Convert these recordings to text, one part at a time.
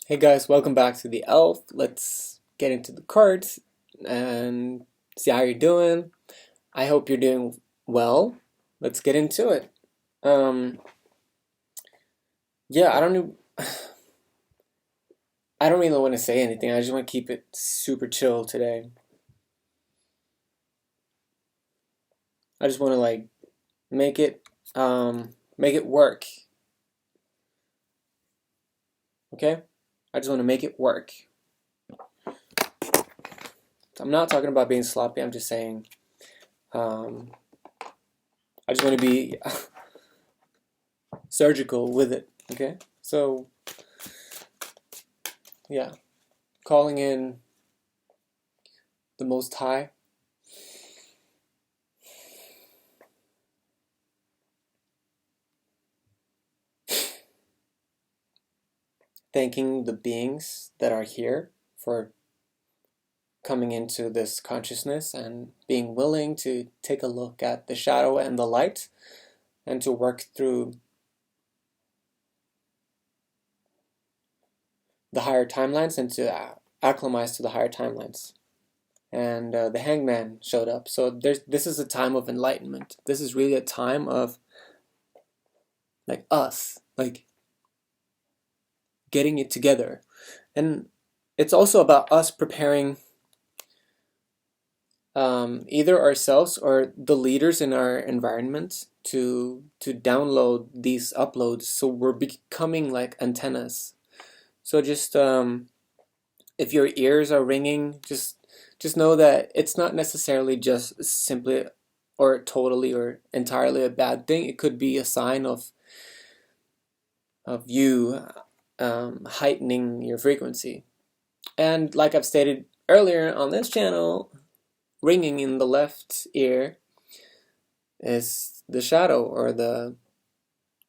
Hey guys, welcome back to the Elf. Let's get into the cards and see how you're doing. I hope you're doing well. Let's get into it. Um, yeah, I don't really want to say anything. I just want to keep it super chill today. I just want to make it make it work. Okay? I just want to make it work. I'm not talking about being sloppy. I'm just saying I just want to be surgical with it. Okay? So, yeah. Calling in the Most High. Thanking the beings that are here for coming into this consciousness and being willing to take a look at the shadow and the light and to work through the higher timelines and to acclimatize to the higher timelines. And the hangman showed up. So this is a time of enlightenment. This is really a time of us, getting it together. And it's also about us preparing either ourselves or the leaders in our environment to download these uploads, so we're becoming like antennas. So just if your ears are ringing, just know that it's not necessarily just simply or totally or entirely a bad thing. It could be a sign of you heightening your frequency. And like I've stated earlier on this channel, ringing in the left ear is the shadow or the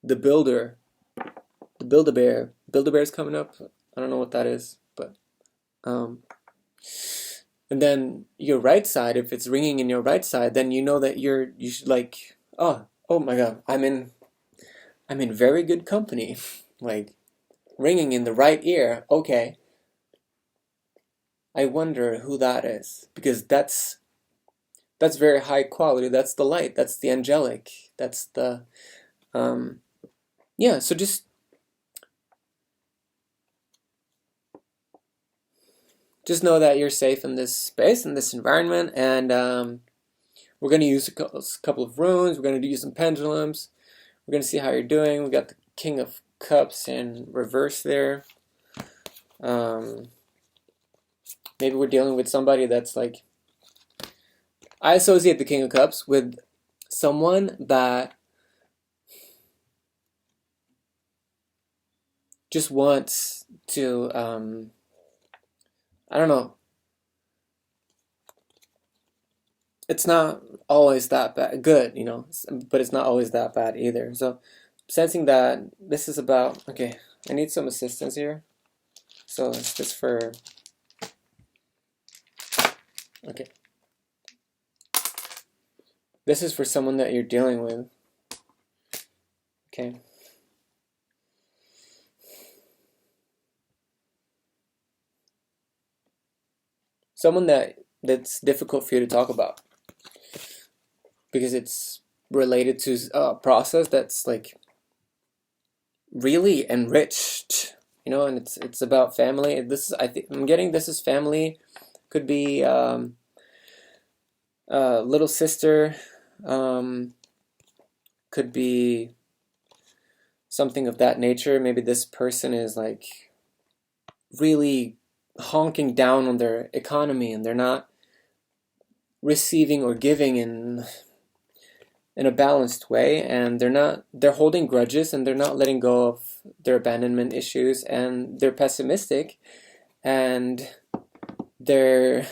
builder, the Build-A-Bear. Build-A-Bear's coming up. I don't know what that is, but and then your right side, if it's ringing in your right side, then you know that you should oh my god, I'm in very good company. Like ringing in the right ear. Okay, I wonder who that is, because that's very high quality. That's the light. That's the angelic. That's the yeah. So just know that you're safe in this space, in this environment, and we're going to use a couple of runes. We're going to use some pendulums. We're going to see how you're doing. We got the King of Cups in reverse there. Maybe we're dealing with somebody that's like, I associate the King of Cups with someone that just wants to, I don't know, it's not always that bad, good, but it's not always that bad either. So sensing that this is about, okay, I need some assistance here. So it's just for, okay. This is for someone that you're dealing with. Okay. Someone that's difficult for you to talk about, because it's related to a process that's like really enriched, and it's about family. This is, I think I'm getting, this is family. Could be little sister, could be something of that nature. Maybe this person is like really honking down on their economy and they're not receiving or giving in a balanced way, and they're holding grudges and they're not letting go of their abandonment issues, and they're pessimistic, and they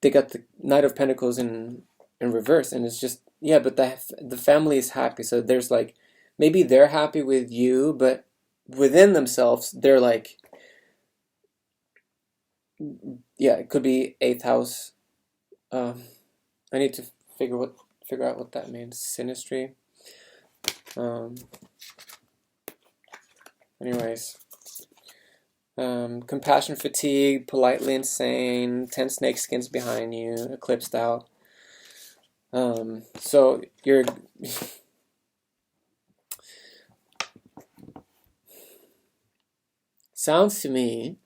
got the Knight of Pentacles in reverse, and it's just, yeah, but the family is happy. So there's like, maybe they're happy with you, but within themselves they're like, yeah, it could be eighth house. I need to figure out what that means. Synastry. Anyways, compassion fatigue, politely insane, 10 snake skins behind you, eclipsed out. So you're sounds to me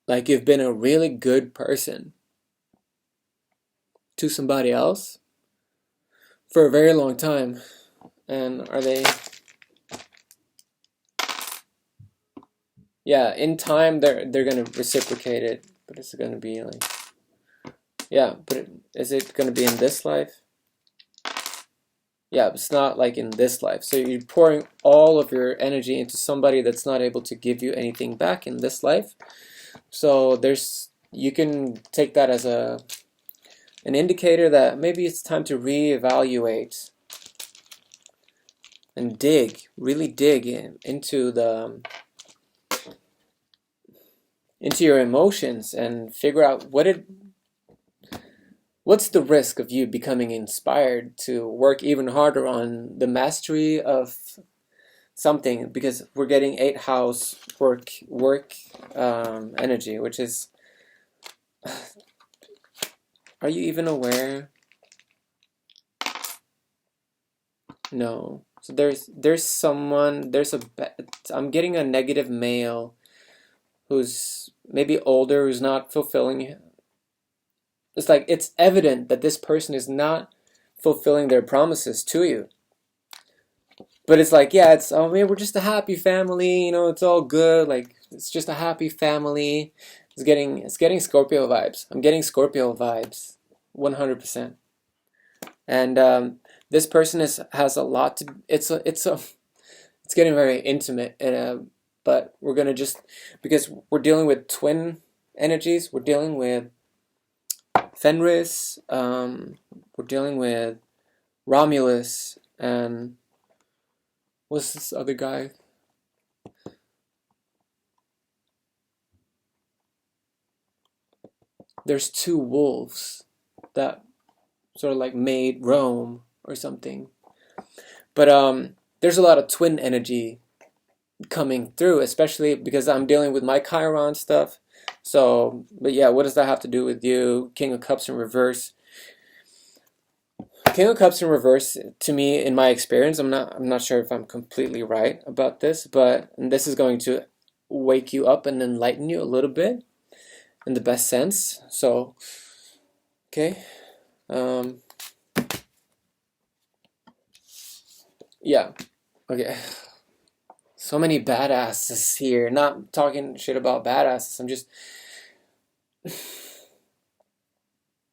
like you've been a really good person to somebody else for a very long time. And are they... Yeah, in time they're gonna reciprocate it, but it's gonna be like... Yeah, but is it gonna be in this life? Yeah, it's not like in this life. So you're pouring all of your energy into somebody that's not able to give you anything back in this life. So you can take that as an indicator that maybe it's time to reevaluate and really dig into your emotions and figure out what's the risk of you becoming inspired to work even harder on the mastery of something, because we're getting 8th house work energy, which is... Are you even aware? No. So there's someone, I'm getting a negative male who's maybe older, who's not fulfilling... It's like it's evident that this person is not fulfilling their promises to you. But it's like, yeah, man, we're just a happy family, it's all good, like it's just a happy family. It's getting Scorpio vibes. I'm getting Scorpio vibes 100%. And this person has a lot to... It's getting very intimate, but we're gonna just... Because we're dealing with twin energies, we're dealing with Fenris, we're dealing with Romulus, and what's this other guy? There's 2 wolves that sort of like made Rome or something. But there's a lot of twin energy coming through, especially because I'm dealing with my Chiron stuff. So, but yeah, what does that have to do with you? King of Cups in reverse. King of Cups in reverse, to me, in my experience, I'm not sure if I'm completely right about this, but this is going to wake you up and enlighten you a little bit in the best sense. So, okay. Yeah. Okay. So many badasses here. Not talking shit about badasses. I'm just...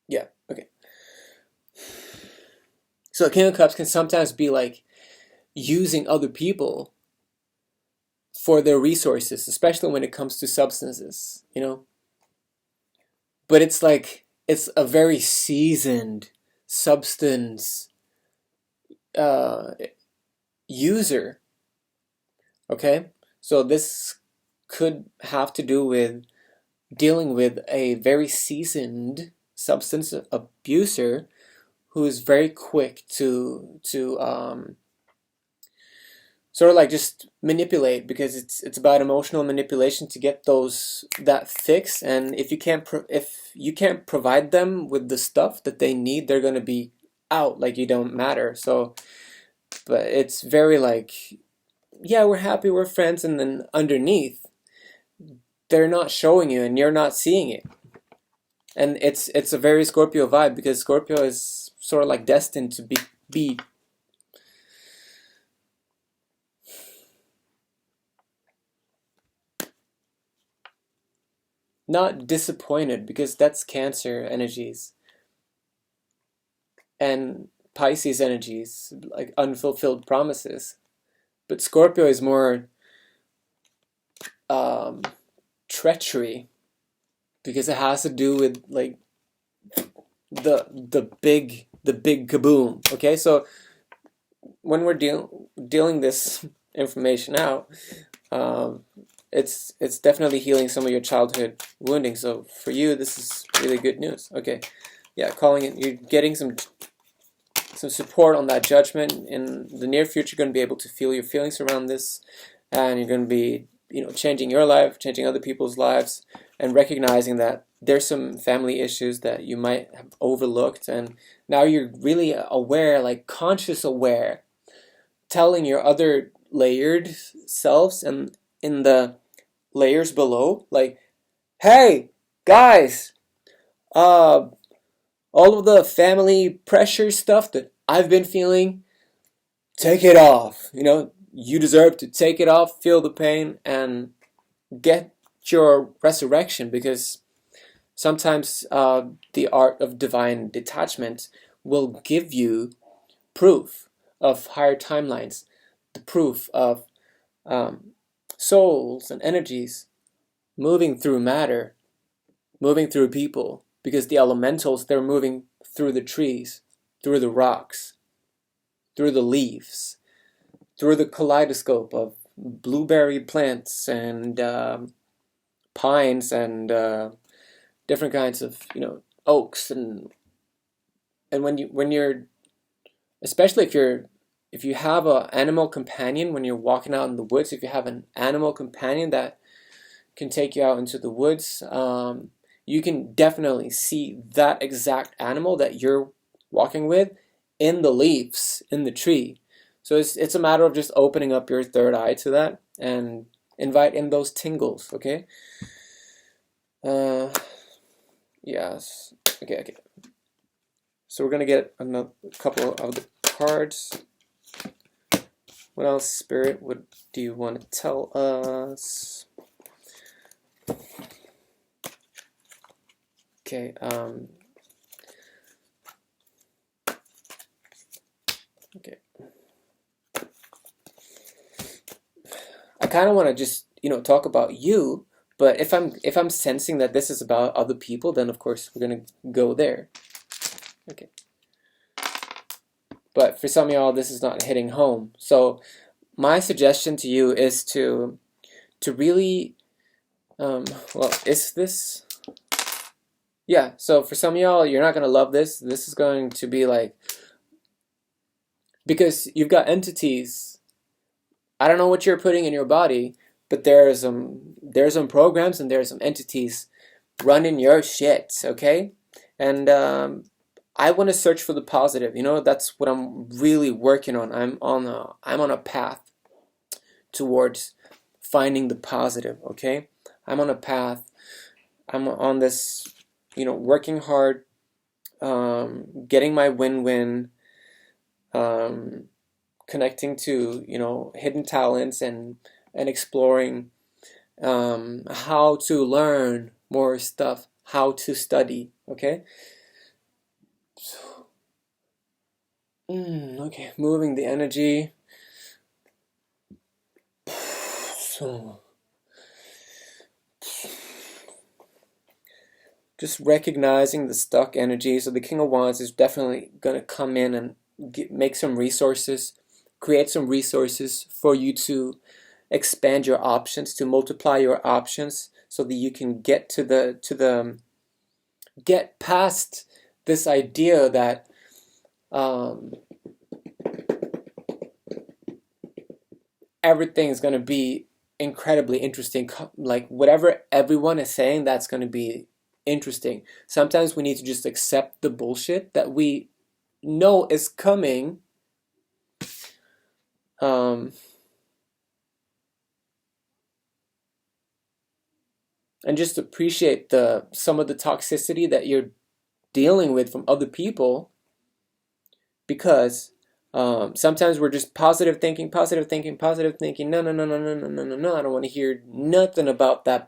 Yeah, okay. So King of Cups can sometimes be like using other people for their resources, especially when it comes to substances, But it's like, it's a very seasoned substance user. Okay? So this could have to do with dealing with a very seasoned substance abuser who is very quick to sort of like just manipulate, because it's about emotional manipulation to get that fix. And if you can't provide them with the stuff that they need, they're gonna be out like you don't matter. So, but it's very like, yeah, we're happy, we're friends, and then underneath, they're not showing you, and you're not seeing it. And it's a very Scorpio vibe, because Scorpio is sort of like destined to be not disappointed, because that's Cancer energies and Pisces energies, like unfulfilled promises. But Scorpio is more treachery, because it has to do with like the big kaboom. Okay, so when we're dealing this information out, it's definitely healing some of your childhood wounding. So for you, this is really good news. Okay, yeah, calling it, you're getting some support on that judgment. In the near future, you're going to be able to feel your feelings around this, and you're going to be changing your life, changing other people's lives, and recognizing that there's some family issues that you might have overlooked, and now you're really aware, like conscious aware, telling your other layered selves and in the layers below, like, hey guys, all of the family pressure stuff that I've been feeling, take it off. You deserve to take it off, feel the pain, and get your resurrection, because sometimes the art of divine detachment will give you proof of higher timelines, the proof of souls and energies moving through matter, moving through people, because the elementals, they're moving through the trees, through the rocks, through the leaves, through the kaleidoscope of blueberry plants and pines and different kinds of oaks, and when you're especially if you have an animal companion when you're walking out in the woods, if you have an animal companion that can take you out into the woods, you can definitely see that exact animal that you're walking with in the leaves, in the tree. So it's a matter of just opening up your third eye to that and invite in those tingles, okay? Yes. Okay. So we're gonna get a couple of the cards. What else, Spirit? What do you want to tell us? Okay. Okay. I kind of want to just talk about you, but if I'm sensing that this is about other people, then of course we're gonna go there. Okay. But for some of y'all, this is not hitting home. So my suggestion to you is to really, well, is this? Yeah. So for some of y'all, you're not gonna love this. This is going to be like, because you've got entities. I don't know what you're putting in your body, but there's some programs and there's some entities running your shit. Okay, and I want to search for the positive. That's what I'm really working on. I'm on a path towards finding the positive. Okay, I'm on a path. I'm on this, working hard, getting my win-win, connecting to hidden talents and exploring how to learn more stuff, how to study. Okay. Okay, moving the energy. So, just recognizing the stuck energy. So the King of Wands is definitely going to come in and make some resources, create some resources for you to expand your options, to multiply your options, so that you can get get past this idea that everything is going to be incredibly interesting. Like whatever everyone is saying, that's going to be interesting. Sometimes we need to just accept the bullshit that we know is coming. And just appreciate some of the toxicity that you're dealing with from other people, because sometimes we're just positive thinking. No, I don't want to hear nothing about that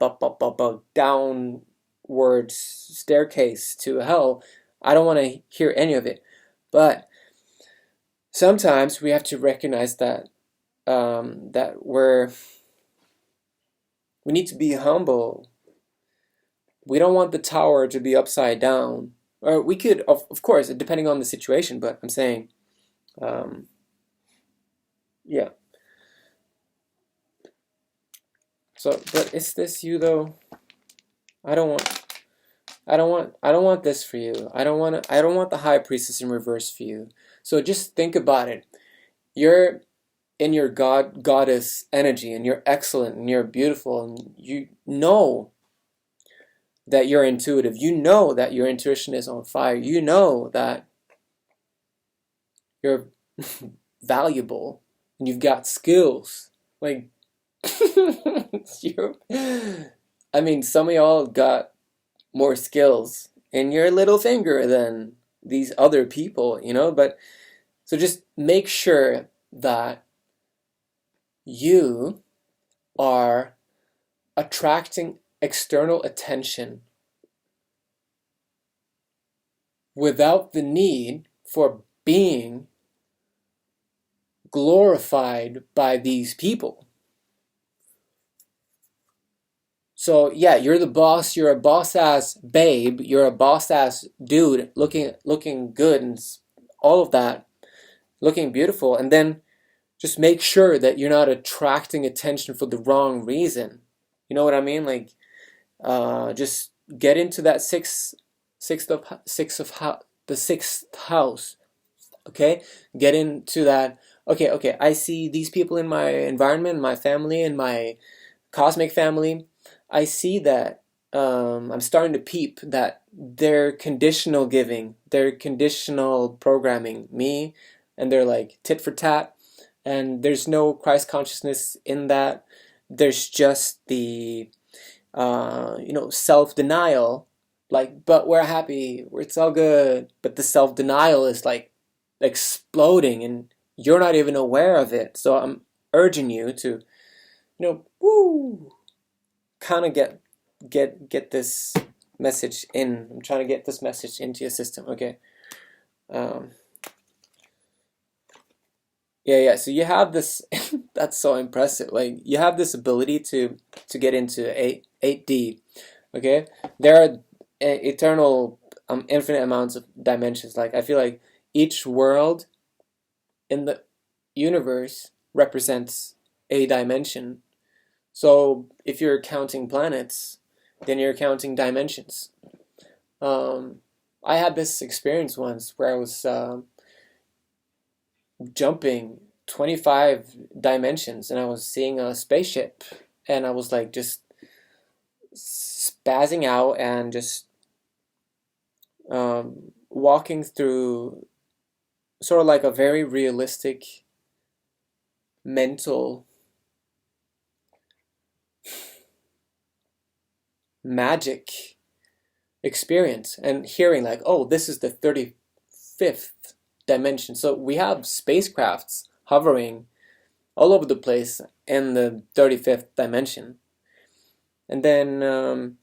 downward staircase to hell. I don't want to hear any of it. But sometimes we have to recognize that we need to be humble. We don't want the tower to be upside down. Or we could, of course, depending on the situation, but I'm saying, yeah. So, but is this you though? I don't want this for you. I don't want the High Priestess in reverse for you. So just think about it. You're in your goddess energy, and you're excellent, and you're beautiful, and you know that you're intuitive, you know that your intuition is on fire, you know that you're valuable and you've got skills. Like, I mean, some of y'all got more skills in your little finger than these other people, you know? But so just make sure that you are attracting external attention without the need for being glorified by these people. So yeah, you're the boss, you're a boss ass babe, you're a boss ass dude, looking good and all of that, looking beautiful, and then just make sure that you're not attracting attention for the wrong reason. You know what I mean? Like, just get into that the sixth house. Okay, get into that. Okay, I see these people in my environment, my family, in my cosmic family. I see that I'm starting to peep that they're conditional giving, they're conditional programming me, and they're like tit for tat, and there's no Christ consciousness in that. There's just the self-denial, like, but we're happy, it's all good, but the self-denial is like exploding and you're not even aware of it. So I'm urging you to, kind of get this message in. I'm trying to get this message into your system. Okay. Yeah. So you have this. That's so impressive. Like, you have this ability to get into 8D. Okay. There are eternal, infinite amounts of dimensions. Like, I feel like each world in the universe represents a dimension. So if you're counting planets, then you're counting dimensions. I had this experience once where I was jumping 25 dimensions and I was seeing a spaceship and I was like just spazzing out and just walking through sort of like a very realistic mental magic experience and hearing like, oh, this is the 35th dimension. So we have spacecrafts hovering all over the place in the 35th dimension. And then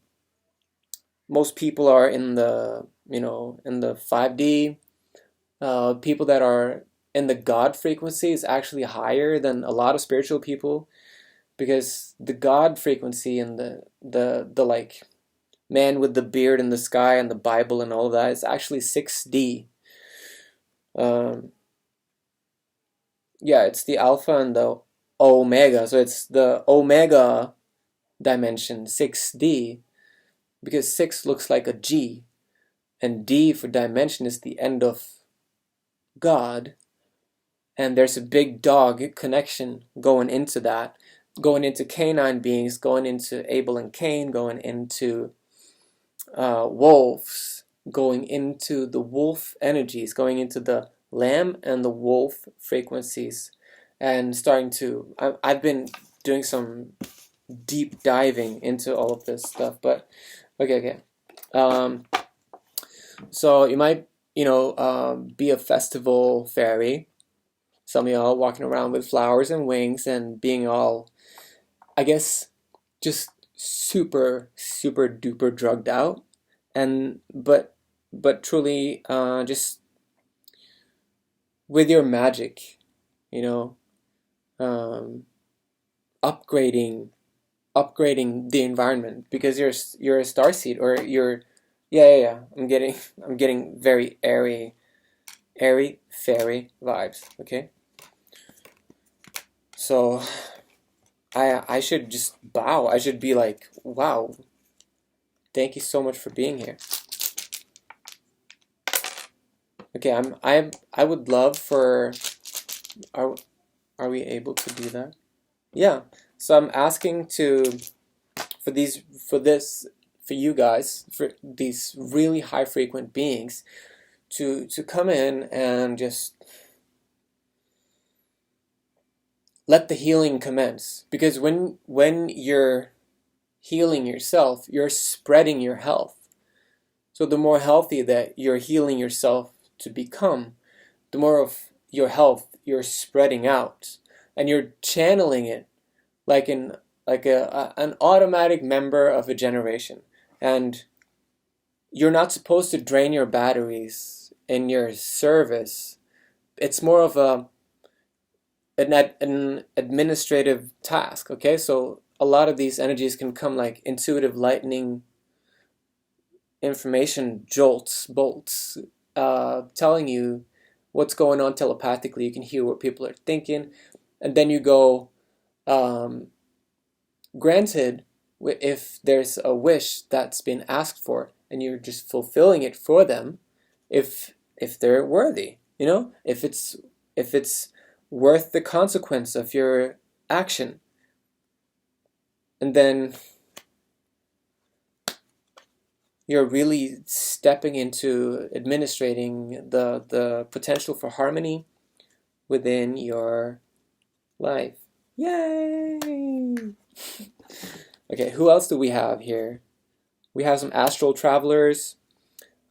most people are in the, in the 5D. People that are in the God frequency is actually higher than a lot of spiritual people, because the God frequency and the like man with the beard in the sky and the Bible and all of that is actually 6D. Yeah, it's the alpha and the omega. So it's the omega dimension, 6D, because 6 looks like a G, and D for dimension is the end of God. And there's a big dog connection going into that, going into canine beings, going into Abel and Cain, going into wolves, going into the wolf energies, going into the lamb and the wolf frequencies, and starting to, I've been doing some deep diving into all of this stuff. But okay. So you might, be a festival fairy. Some of y'all walking around with flowers and wings and being all, I guess, just super, super duper drugged out. And but truly just with your magic, um, upgrading the environment, because you're a starseed, or you're yeah. I'm getting very airy fairy vibes. Okay, so I should just bow. I should be like, wow, thank you so much for being here. Okay, I would love for Are we able to do that? Yeah. So I'm asking for you guys, for these really high frequent beings to come in and just let the healing commence. Because when you're healing yourself, you're spreading your health. So the more healthy that you're healing yourself to become, the more of your health you're spreading out, and you're channeling it like an automatic member of a generation. And you're not supposed to drain your batteries in your service. It's more of an administrative task. Okay, so a lot of these energies can come like intuitive lightning information bolts, telling you what's going on telepathically. You can hear what people are thinking, and then you go, granted, if there's a wish that's been asked for, and you're just fulfilling it for them, if they're worthy, if it's worth the consequence of your action. And then you're really stepping into administrating the potential for harmony within your life. Yay! Okay, who else do we have here? We have some astral travelers.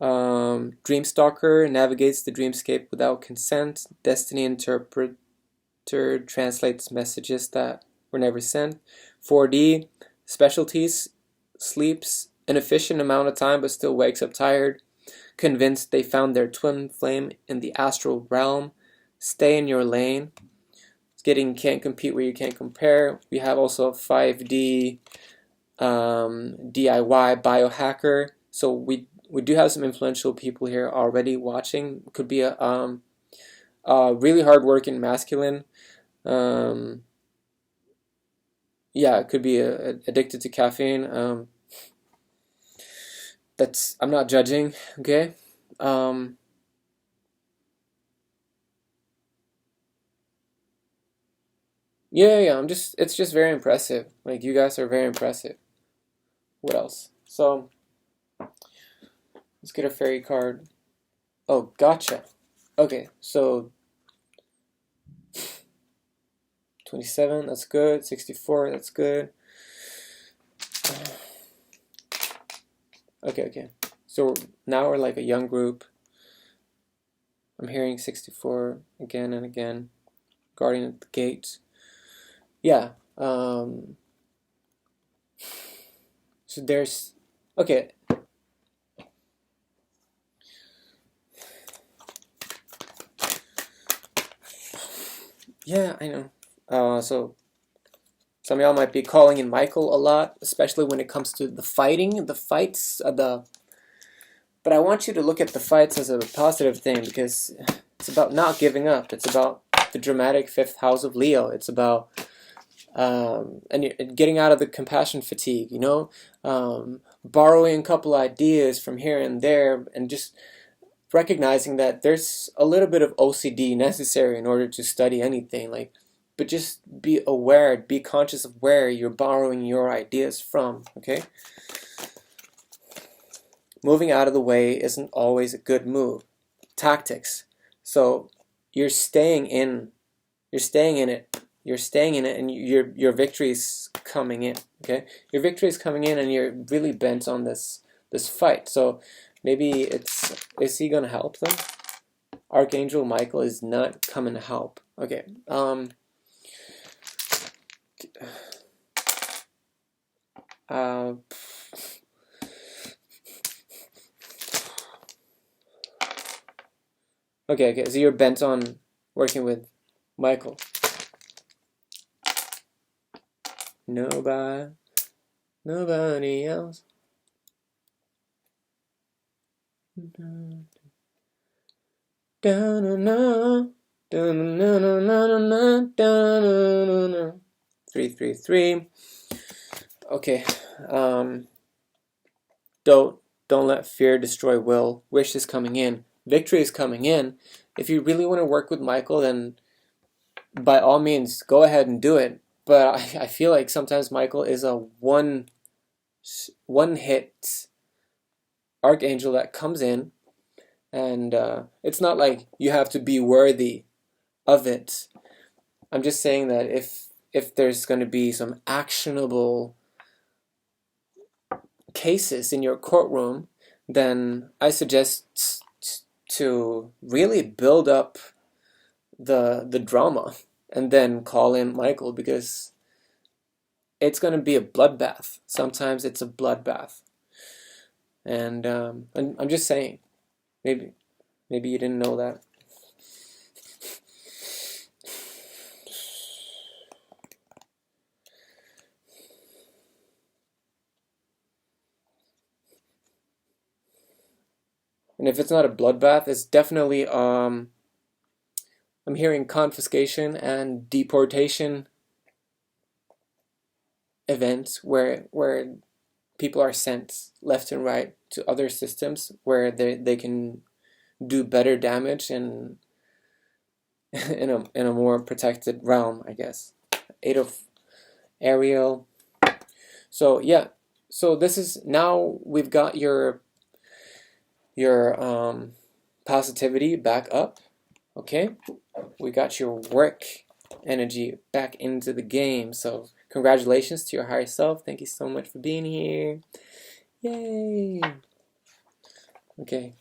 Dreamstalker navigates the dreamscape without consent. Destiny interpreter translates messages that were never sent. 4D specialties, sleeps an efficient amount of time but still wakes up tired. Convinced they found their twin flame in the astral realm. Stay in your lane. It's getting can't compete where you can't compare. We have also 5D DIY biohacker. So we do have some influential people here already watching. Could be a really hardworking masculine. Yeah, it could be addicted to caffeine. I'm not judging. Okay. Yeah. It's just very impressive. Like, you guys are very impressive. What else? So let's get a fairy card. Oh, gotcha. Okay, so 27, that's good. 64, that's good. Okay. So now we're like a young group. I'm hearing 64 again and again. Guardian at the gate. Yeah. So there's... Okay. Yeah, I know. So some of y'all might be calling in Michael a lot, especially when it comes to the fights. But I want you to look at the fights as a positive thing, because it's about not giving up. It's about the dramatic 5th house of Leo. It's about and getting out of the compassion fatigue, borrowing a couple ideas from here and there, and just recognizing that there's a little bit of OCD necessary in order to study anything. But just be aware, be conscious of where you're borrowing your ideas from, okay? Moving out of the way isn't always a good move. Tactics. So you're staying in it, and your victory is coming in, okay? Your victory is coming in, and you're really bent on this fight. So maybe is he gonna help them? Archangel Michael is not coming to help. Okay. Okay, so you're bent on working with Michael. Nobody else. Three, 3. Okay. Don't let fear destroy will. Wish is coming in. Victory is coming in. If you really want to work with Michael, then by all means, go ahead and do it. But I feel like sometimes Michael is a one hit archangel that comes in, and it's not like you have to be worthy of it. I'm just saying that if there's going to be some actionable cases in your courtroom, then I suggest to really build up the drama and then call in Michael, because it's going to be a bloodbath. Sometimes it's a bloodbath. And I'm just saying, maybe you didn't know that. And if it's not a bloodbath, it's definitely I'm hearing confiscation and deportation events where people are sent left and right to other systems where they can do better damage in a more protected realm, I guess. 8 of Ariel. So yeah, so this is, now we've got your positivity back up. Okay, we got your work energy back into the game. So congratulations to your higher self. Thank you so much for being here. Yay. Okay.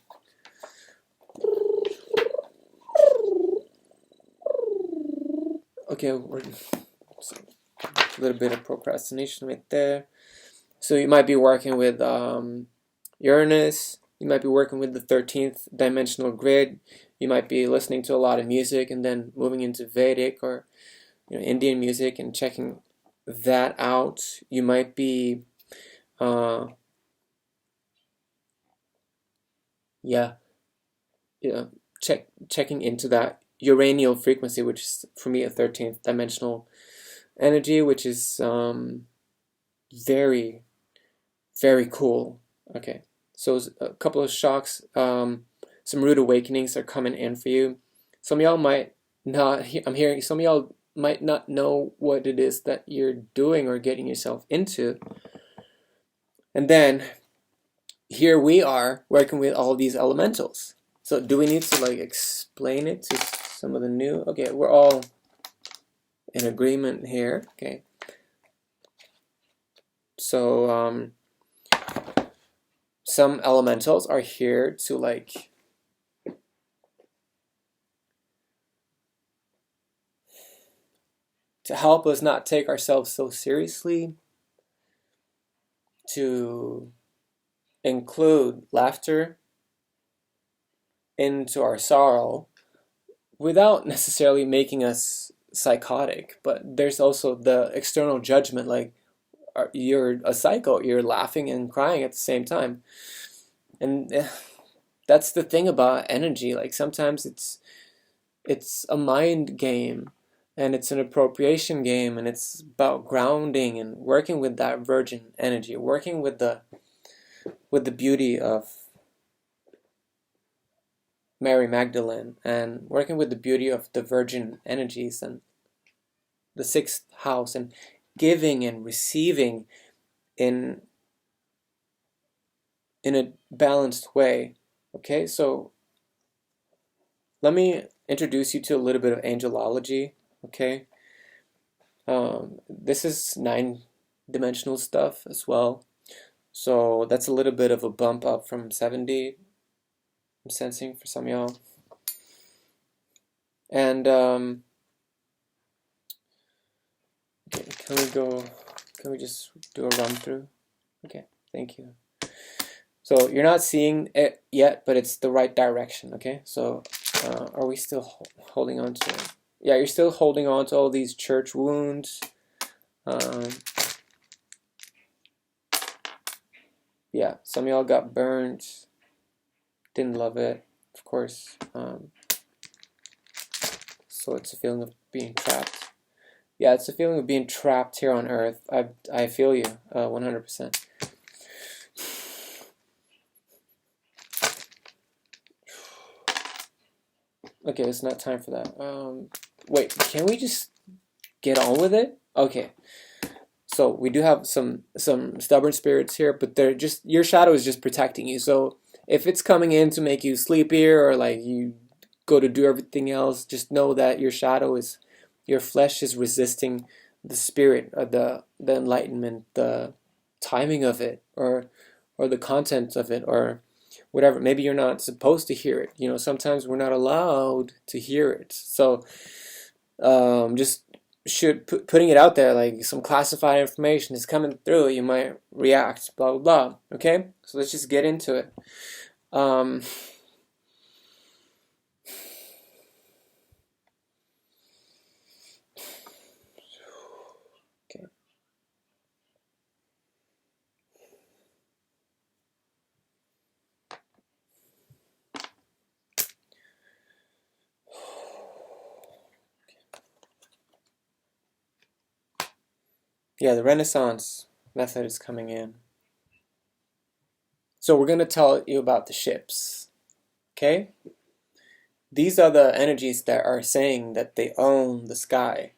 Okay, we're a little bit of procrastination right there. So you might be working with Uranus. You might be working with the 13th dimensional grid. You might be listening to a lot of music and then moving into Vedic or Indian music and checking that out. You might be checking into that uranial frequency, which is for me a 13th dimensional energy, which is very, very cool. Okay, so a couple of shocks, some rude awakenings are coming in for you. Some of y'all might not, I'm hearing some of y'all might not know what it is that you're doing or getting yourself into. And then here we are working with all these elementals. So do we need to like explain it to some of the new? Okay, we're all in agreement here. Okay. So some elementals are here to like help us not take ourselves so seriously, to include laughter into our sorrow without necessarily making us psychotic. But there's also the external judgment, like you're a psycho, you're laughing and crying at the same time. And that's the thing about energy. Like sometimes it's a mind game, and it's an appropriation game, and it's about grounding and working with that virgin energy, working with the beauty of Mary Magdalene, and working with the beauty of the virgin energies and the 6th house, and giving and receiving in a balanced way. Okay, so let me introduce you to a little bit of angelology. Okay, this is 9-dimensional stuff as well, so that's a little bit of a bump up from 70. I'm sensing for some of y'all. And okay, can we just do a run through? Okay, thank you. So you're not seeing it yet, but it's the right direction. Okay, so are we still holding on to it? Yeah, you're still holding on to all these church wounds. Yeah, some of y'all got burned, didn't love it, of course. So it's a feeling of being trapped. Yeah, it's a feeling of being trapped here on Earth. I feel you, 100%. Okay, it's not time for that. wait, can we just get on with it? Okay. So we do have some stubborn spirits here, but they're just, your shadow is just protecting you. So if it's coming in to make you sleepier, or like you go to do everything else, just know that your shadow is, your flesh is resisting the spirit, or the enlightenment, the timing of it, or the content of it, or whatever. Maybe you're not supposed to hear it. You know, sometimes we're not allowed to hear it. So just putting it out there, like some classified information is coming through, you might react, blah blah blah. Okay, so let's just get into it. Okay. Yeah, the Renaissance method is coming in. So we're going to tell you about the ships. Okay? These are the energies that are saying that they own the sky.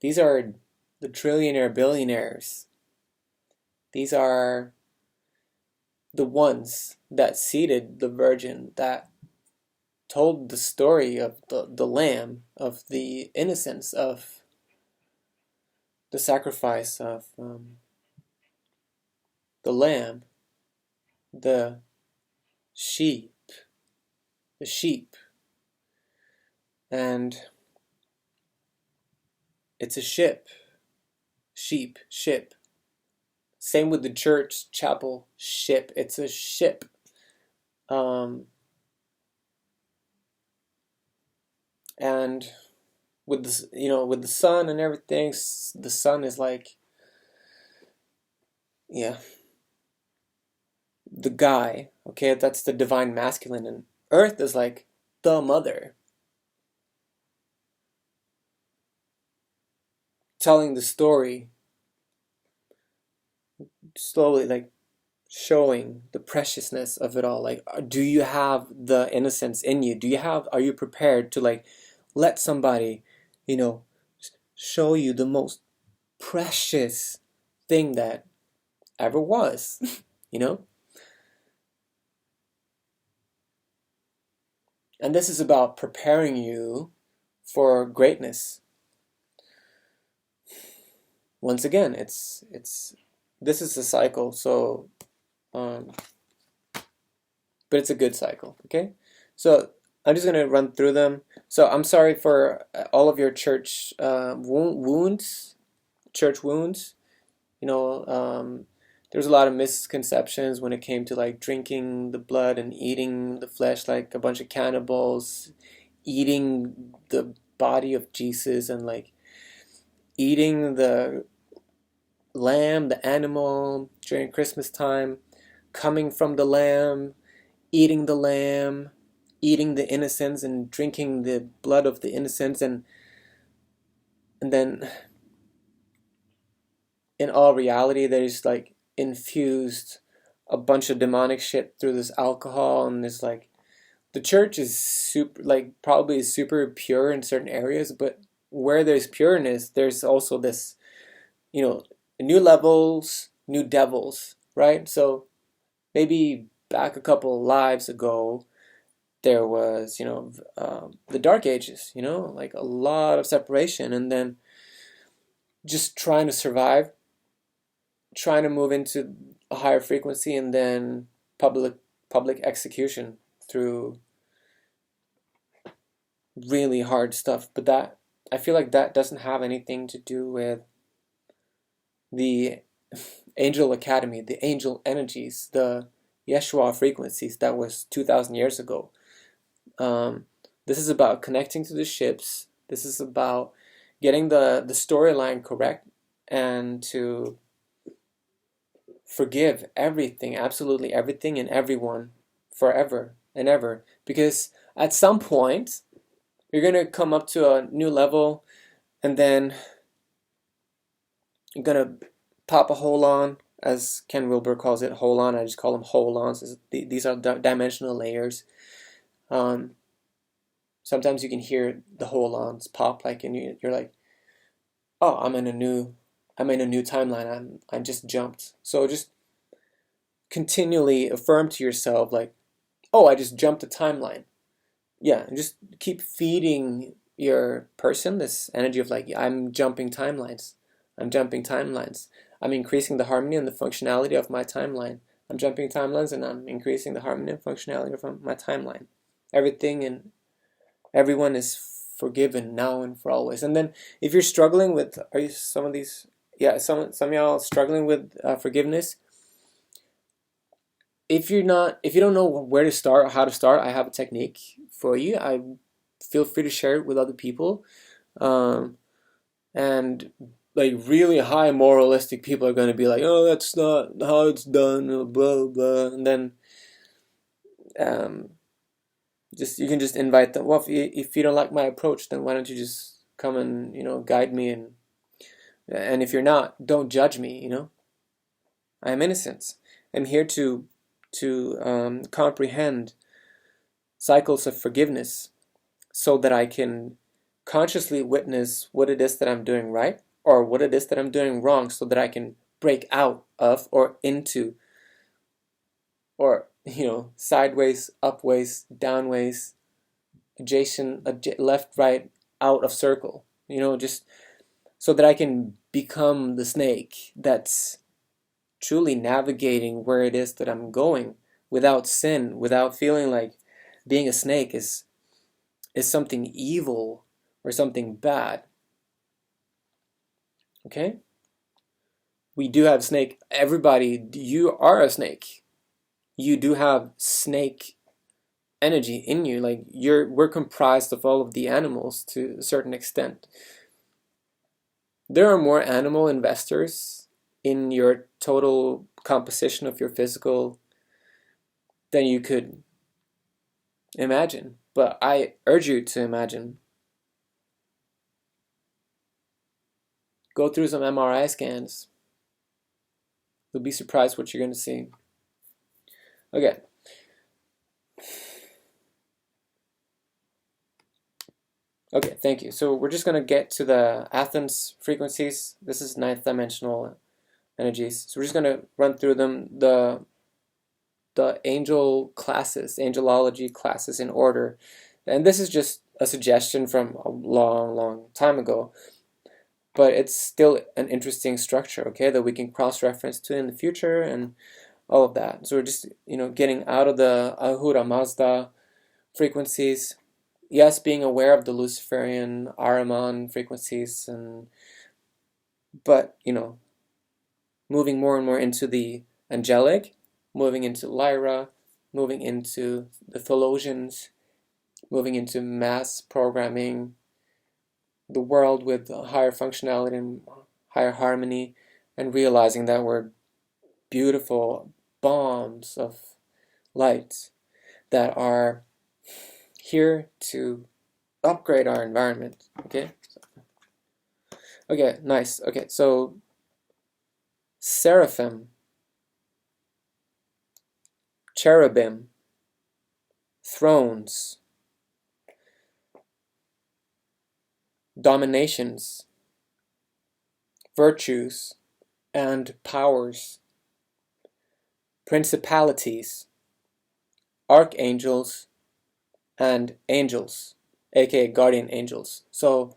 These are the trillionaire billionaires. These are the ones that seated the virgin, that told the story of the lamb, of the innocence, of the sacrifice of the lamb, the sheep, the sheep. And it's a ship, sheep, ship. Same with the church, chapel, ship. It's a ship. And with the, you know, with the sun and everything, the sun is like, yeah, the guy. Okay, that's the divine masculine, and Earth is like the mother, telling the story slowly, like showing the preciousness of it all. Like, do you have the innocence in you? Do you have, are you prepared to like let somebody, you know, show you the most precious thing that ever was, you know? And this is about preparing you for greatness. Once again, it's this is a cycle, so but it's a good cycle, okay? So I'm just gonna run through them. So I'm sorry for all of your church wounds, church wounds. You know, there's a lot of misconceptions when it came to like drinking the blood and eating the flesh like a bunch of cannibals, eating the body of Jesus, and like eating the lamb, the animal during Christmas time, coming from the lamb, eating the innocents and drinking the blood of the innocents, and then in all reality there's like infused a bunch of demonic shit through this alcohol, and there's like the church is super, like probably super pure in certain areas, but where there's pureness there's also this, you know, new levels, new devils, right? So maybe back a couple lives ago there was, you know, the dark ages, you know, like a lot of separation, and then just trying to survive, trying to move into a higher frequency, and then public execution through really hard stuff. But that, I feel like that doesn't have anything to do with the angel academy, the angel energies, the Yeshua frequencies that was 2,000 years ago. This is about connecting to the ships. This is about getting the storyline correct, and to forgive everything, absolutely everything and everyone, forever and ever. Because at some point, you're going to come up to a new level, and then you're going to pop a hole on, as Ken Wilber calls it, hole on. I just call them hole ons. These are dimensional layers. Sometimes you can hear the holons pop, like, and you're like, oh, I'm in a new timeline. I just jumped. So just continually affirm to yourself, like, oh, I just jumped a timeline. Yeah, and just keep feeding your person this energy of like, I'm jumping timelines. I'm jumping timelines. I'm increasing the harmony and the functionality of my timeline. I'm jumping timelines and I'm increasing the harmony and functionality of my timeline. Everything and everyone is forgiven now and for always. And then if you're struggling with, are you some of these? Yeah, some of y'all struggling with forgiveness. If you don't know where to start or how to start, I have a technique for you. I feel free to share it with other people. And like really high moralistic people are going to be like, oh, that's not how it's done, blah blah. And then just you can just invite them. Well, if you don't like my approach, then why don't you just come and guide me, and if you're not, don't judge me. I am innocent. I'm here to comprehend cycles of forgiveness so that I can consciously witness what it is that I'm doing right or what it is that I'm doing wrong, so that I can break out of or into, or sideways, upways, downways, adjacent, left, right, out of circle, just so that I can become the snake that's truly navigating where it is that I'm going without sin, without feeling like being a snake is something evil or something bad. Okay? We do have snake. Everybody, you are a snake. You do have snake energy in you. Like we're comprised of all of the animals to a certain extent. There are more animal investors in your total composition of your physical than you could imagine. But I urge you to imagine. Go through some MRI scans. You'll be surprised what you're going to see. Okay. Okay, thank you. So we're just going to get to the Athens frequencies. This is ninth dimensional energies. So we're just going to run through them. The angel classes, angelology classes in order. And this is just a suggestion from a long, long time ago. But it's still an interesting structure, okay, that we can cross-reference to in the future and all of that. So we're just, getting out of the Ahura Mazda frequencies. Yes, being aware of the Luciferian Ahriman frequencies, but moving more and more into the angelic, moving into Lyra, moving into the Thelosians, moving into mass programming, the world with higher functionality and higher harmony, and realizing that we're beautiful bombs of light that are here to upgrade our environment. Okay, nice. Okay, so seraphim, cherubim, thrones, dominations, virtues, and powers, principalities, archangels, and angels, aka guardian angels. So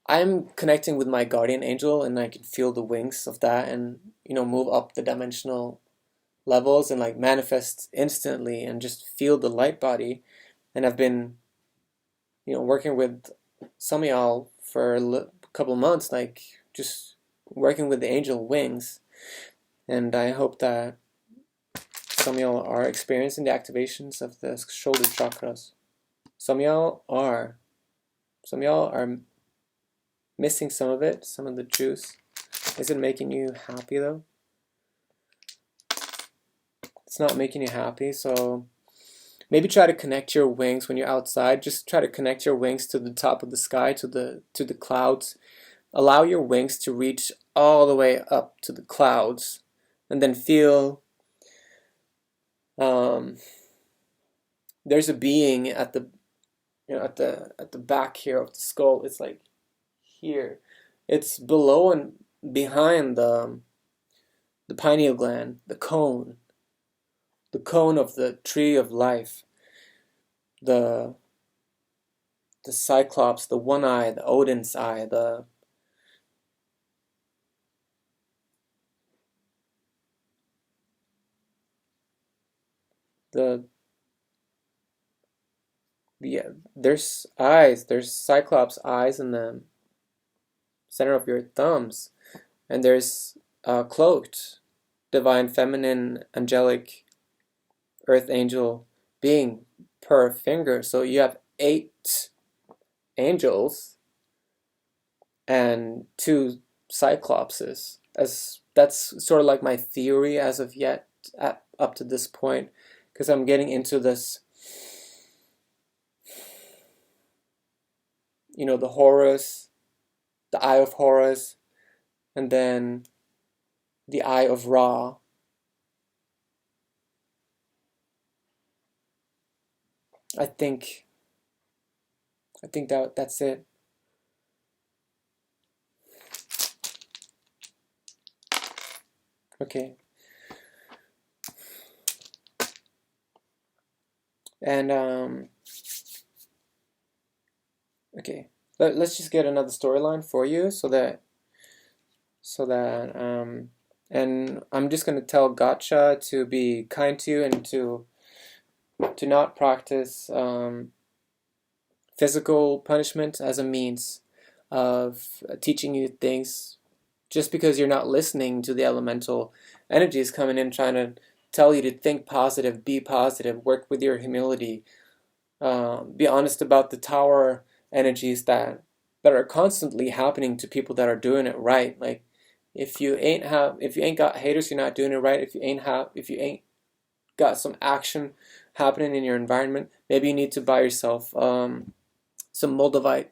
I'm connecting with my guardian angel, and I can feel the wings of that, and move up the dimensional levels and like manifest instantly and just feel the light body. And I've been working with some of y'all for a couple months, like just working with the angel wings, and I hope that some of y'all are experiencing the activations of the shoulder chakras. Some of y'all are missing some of it, some of the juice. Is it making you happy though? It's not making you happy, so maybe try to connect your wings when you're outside. Just try to connect your wings to the top of the sky, to the clouds. Allow your wings to reach all the way up to the clouds, and then feel there's a being at the at the back here of the skull. It's like here. It's below and behind the pineal gland, the cone of the tree of life, the Cyclops, the one eye, the Odin's eye, the yeah, there's eyes, there's Cyclops eyes in the center of your thumbs, and there's cloaked divine feminine angelic earth angel being per finger. So you have 8 angels and 2 cyclopses. As that's sort of like my theory as of yet, up to this point, because I'm getting into this, the Horus, the Eye of Horus, and then the Eye of Ra. I think that's it. Okay. And okay. Let's just get another storyline for you so that and I'm just going to tell Gotcha to be kind to you and to not practice physical punishment as a means of teaching you things, just because you're not listening to the elemental energies coming in trying to tell you to think positive, be positive, work with your humility, be honest about the tower energies that are constantly happening to people that are doing it right. Like if you ain't got haters, you're not doing it right. If you ain't got some action happening in your environment, maybe you need to buy yourself some moldavite.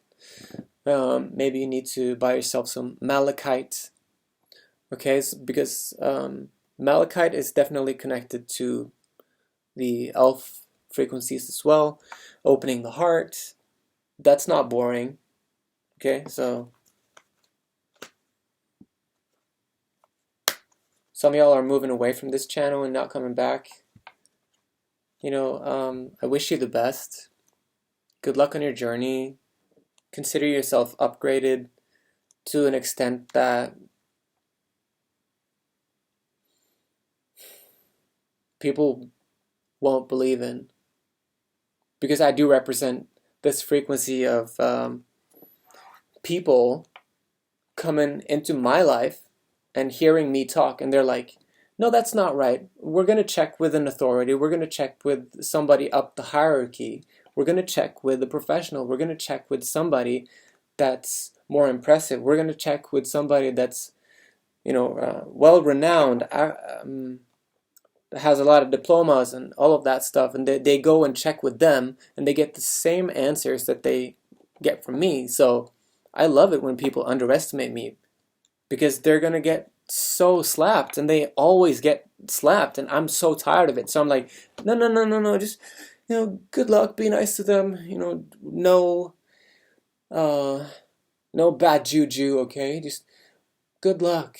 Maybe you need to buy yourself some malachite. Okay, because malachite is definitely connected to the elf frequencies as well, opening the heart. That's not boring. Okay, so some of y'all are moving away from this channel and not coming back. I wish you the best. Good luck on your journey. Consider yourself upgraded to an extent that people won't believe in. Because I do represent this frequency of people coming into my life and hearing me talk, and they're like, no, that's not right. We're going to check with an authority. We're going to check with somebody up the hierarchy. We're going to check with a professional. We're going to check with somebody that's more impressive. We're going to check with somebody that's, well-renowned, has a lot of diplomas and all of that stuff. And they go and check with them, and they get the same answers that they get from me. So I love it when people underestimate me, because they're going to get so slapped, and they always get slapped, and I'm so tired of it. So I'm like, no, just good luck, be nice to them, no bad juju, okay, just good luck.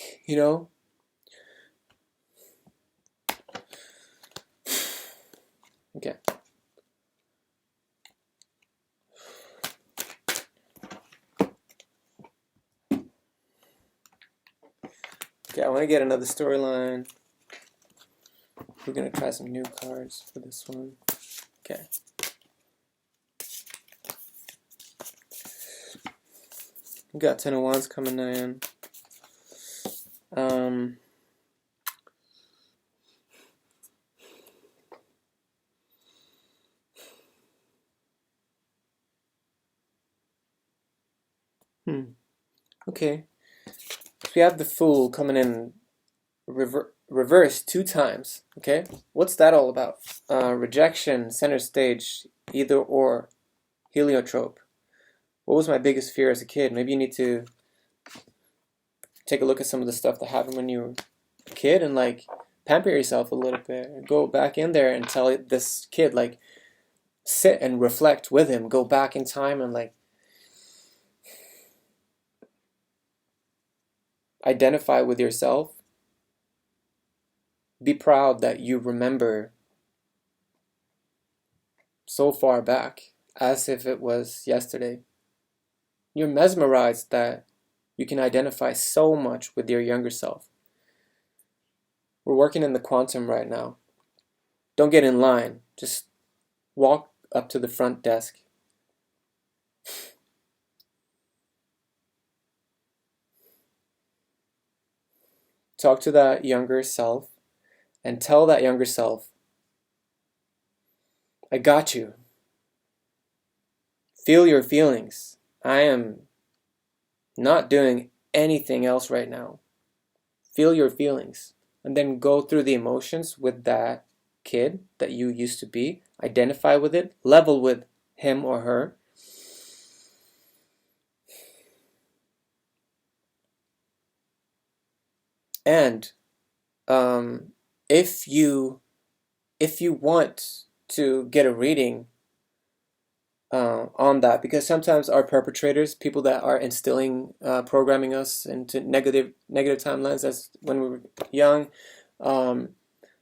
Okay. Okay, I want to get another storyline. We're going to try some new cards for this one. Okay. We got 10 of Wands coming in. Okay. So we have the Fool coming in reverse 2 times. Okay. What's that all about? Rejection, center stage, either or, heliotrope. What was my biggest fear as a kid? Maybe you need to take a look at some of the stuff that happened when you were a kid and pamper yourself a little bit. Go back in there and tell this kid sit and reflect with him, go back in time and like identify with yourself. Be proud that you remember so far back as if it was yesterday. You're mesmerized that you can identify so much with your younger self. We're working in the quantum right now. Don't get in line. Just walk up to the front desk. Talk to that younger self and tell that younger self, I got you. Feel your feelings. I am not doing anything else right now. Feel your feelings. And then go through the emotions with that kid that you used to be. Identify with it. Level with him or her. And if you want to get a reading on that, because sometimes our perpetrators, people that are instilling, programming us into negative timelines as when we were young,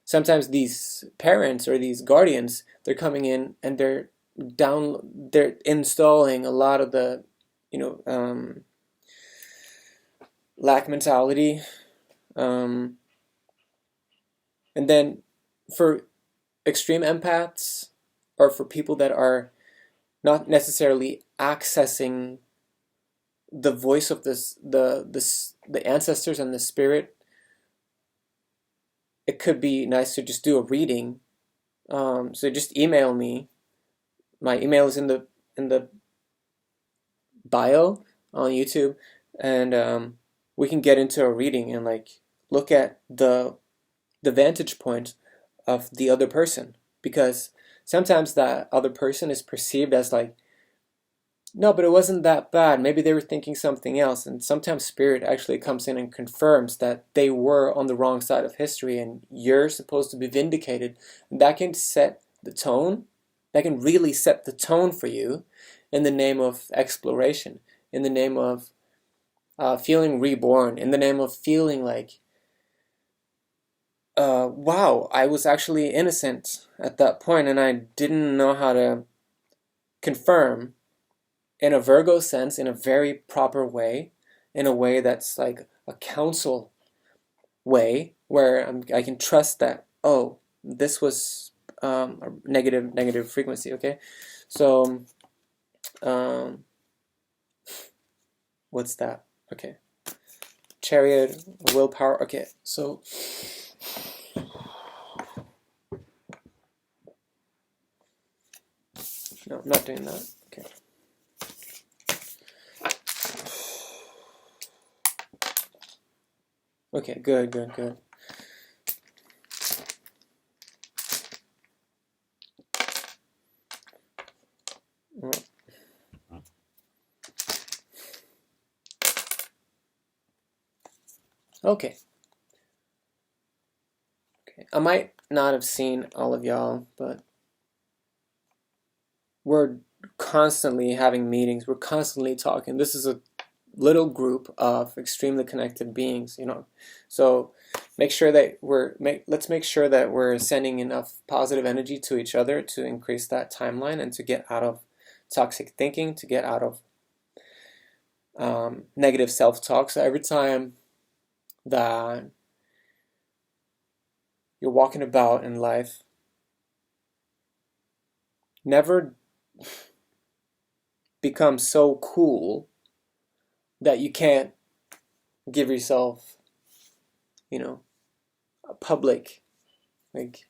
sometimes these parents or these guardians, they're coming in and they're installing a lot of the, lack mentality, and then for extreme empaths or for people that are not necessarily accessing the voice of the ancestors and the spirit, it could be nice to just do a reading. So just email me. My email is in the bio on YouTube, and we can get into a reading and like look at the vantage point of the other person, because sometimes that other person is perceived as like, no, but it wasn't that bad. Maybe they were thinking something else. And sometimes spirit actually comes in and confirms that they were on the wrong side of history and you're supposed to be vindicated. And that can set the tone. That can really set the tone for you in the name of exploration, in the name of feeling reborn, in the name of feeling like, wow, I was actually innocent at that point and I didn't know how to confirm in a Virgo sense, in a very proper way, in a way that's like a counsel way, where I can trust that, oh, this was a negative frequency, okay? So, what's that? Okay. Chariot, willpower, okay, so... No, I'm not doing that, okay. Okay, good. Okay. I might not have seen all of y'all, but we're constantly having meetings. We're constantly talking. This is a little group of extremely connected beings, So make sure that let's make sure that we're sending enough positive energy to each other to increase that timeline and to get out of toxic thinking, to get out of negative self-talk. So every time that you're walking about in life, never become so cool that you can't give yourself, a public, like,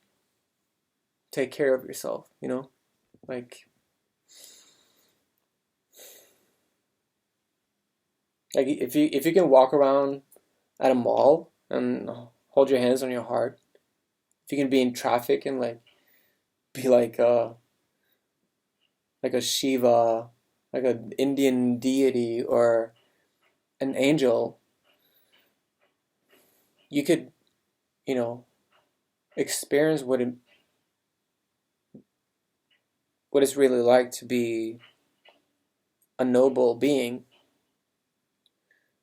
take care of yourself, like if you can walk around at a mall and hold your hands on your heart, if you can be in traffic and like be like a Shiva, like an Indian deity or an angel, you could, experience what what it's really like to be a noble being.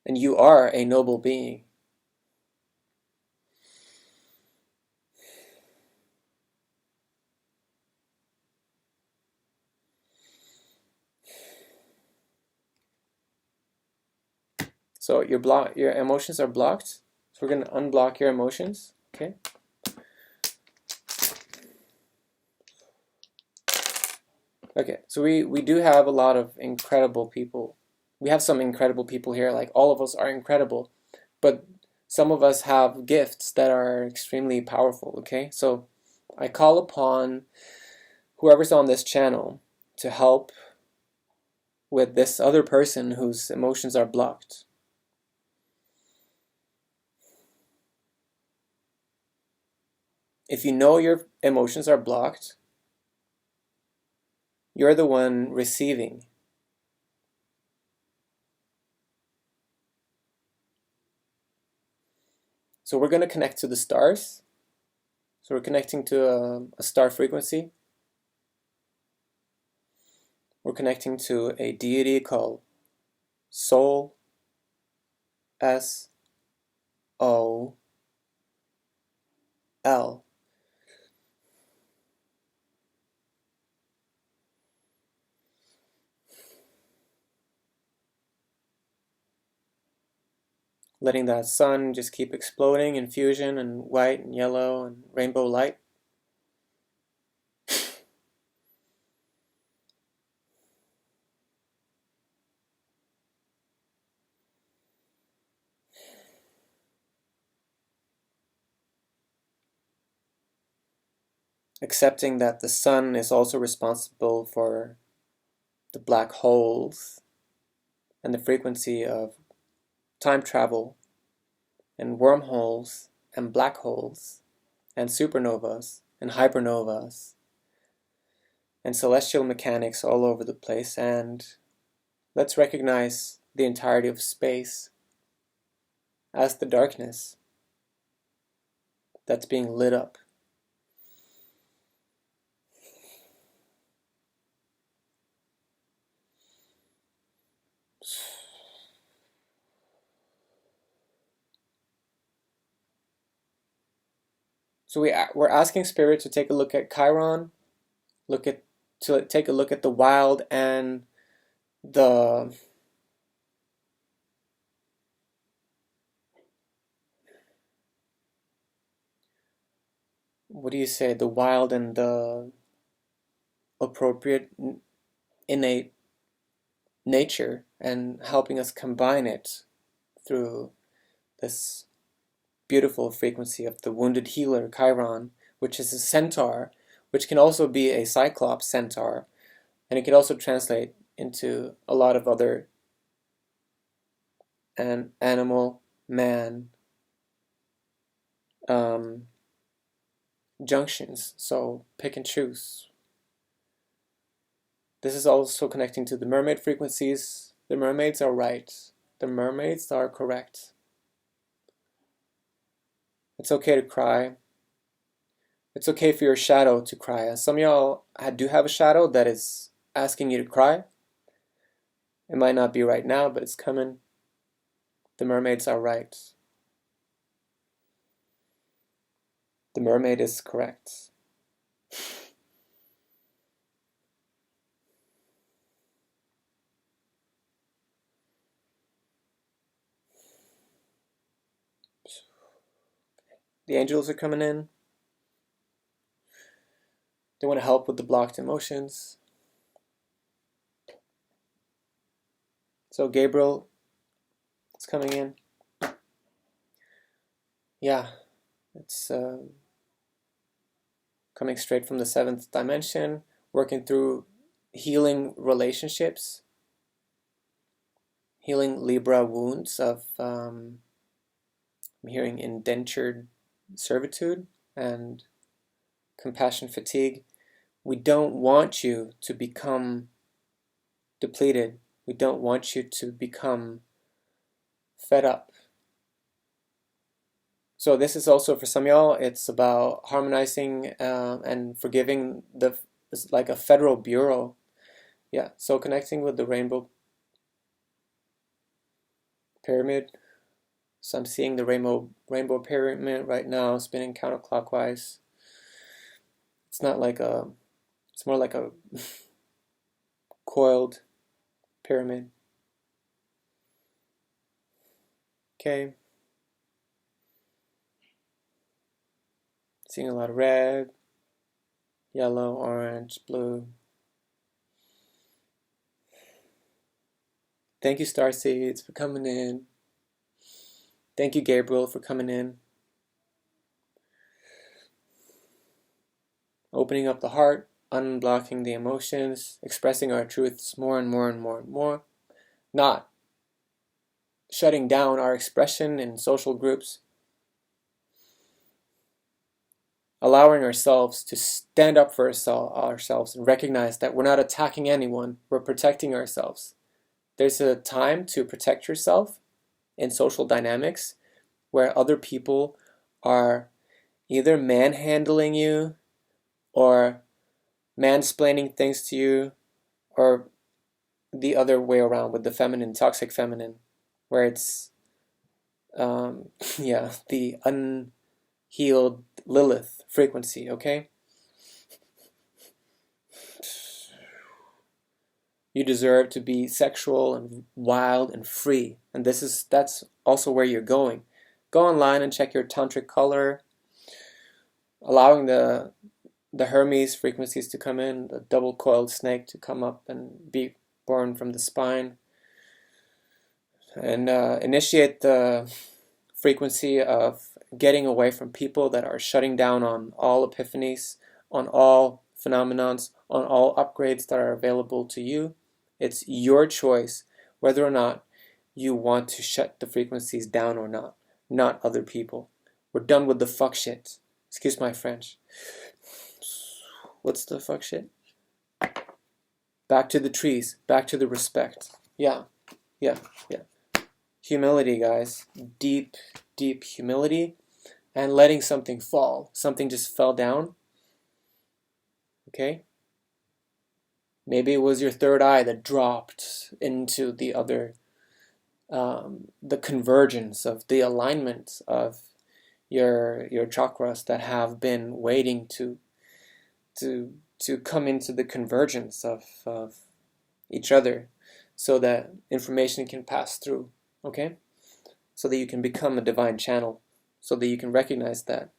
And you are a noble being. So your emotions are blocked. So we're going to unblock your emotions. Okay. Okay, so we do have a lot of incredible people. We have some incredible people here, like all of us are incredible, but some of us have gifts that are extremely powerful, okay? So I call upon whoever's on this channel to help with this other person whose emotions are blocked. If you know your emotions are blocked, you're the one receiving. So we're going to connect to the stars. So we're connecting to a star frequency. We're connecting to a deity called Soul, S-O-L. Letting that sun just keep exploding in fusion and white and yellow and rainbow light. Accepting that the sun is also responsible for the black holes and the frequency of time travel and wormholes and black holes and supernovas and hypernovas and celestial mechanics all over the place. And let's recognize the entirety of space as the darkness that's being lit up. So we're asking Spirit to take a look at Chiron, take a look at the wild and the the wild and the appropriate innate nature, and helping us combine it through this beautiful frequency of the wounded healer Chiron, which is a centaur, which can also be a cyclops centaur, and it can also translate into a lot of other animal, man junctions. So pick and choose. This is also connecting to the mermaid frequencies. The mermaids are right. The mermaids are correct. It's okay to cry. It's okay for your shadow to cry. And some of y'all do have a shadow that is asking you to cry. It might not be right now, but it's coming. The mermaids are right. The mermaid is correct. The angels are coming in. They want to help with the blocked emotions. So Gabriel is coming in. Yeah, it's coming straight from the 7th dimension, working through healing relationships, healing Libra wounds of, I'm hearing indentured servitude and compassion fatigue. We don't want you to become depleted. We don't want you to become fed up. So this is also for some of y'all, it's about harmonizing and forgiving the it's like a federal bureau. Yeah, so connecting with the rainbow pyramid. So I'm seeing the rainbow pyramid right now spinning counterclockwise. It's not like a, it's more like a coiled pyramid. Okay. Seeing a lot of red, yellow, orange, blue. Thank you, Starseeds, for coming in. Thank you, Gabriel, for coming in. Opening up the heart, unblocking the emotions, expressing our truths more and more and more and more. Not shutting down our expression in social groups. Allowing ourselves to stand up for ourselves and recognize that we're not attacking anyone, we're protecting ourselves. There's a time to protect yourself in social dynamics where other people are either manhandling you or mansplaining things to you, or the other way around with the feminine, toxic feminine, where it's yeah, the unhealed Lilith frequency. Okay, you deserve to be sexual and wild and free, and that's also where you're going. Go online and check your tantric color, allowing the Hermes frequencies to come in, the double coiled snake to come up and be born from the spine, and initiate the frequency of getting away from people that are shutting down on all epiphanies, on all phenomenons, on all upgrades that are available to you. It's your choice whether or not you want to shut the frequencies down or not other people. We're done with the fuck shit. Excuse my French. What's the fuck shit? Back to the trees. Back to the respect. Yeah. Humility, guys. Deep, deep humility. And letting something fall. Something just fell down. Okay? Maybe it was your third eye that dropped into the other, the convergence of the alignment of your chakras that have been waiting to come into the convergence of each other, so that information can pass through. Okay, so that you can become a divine channel, so that you can recognize that,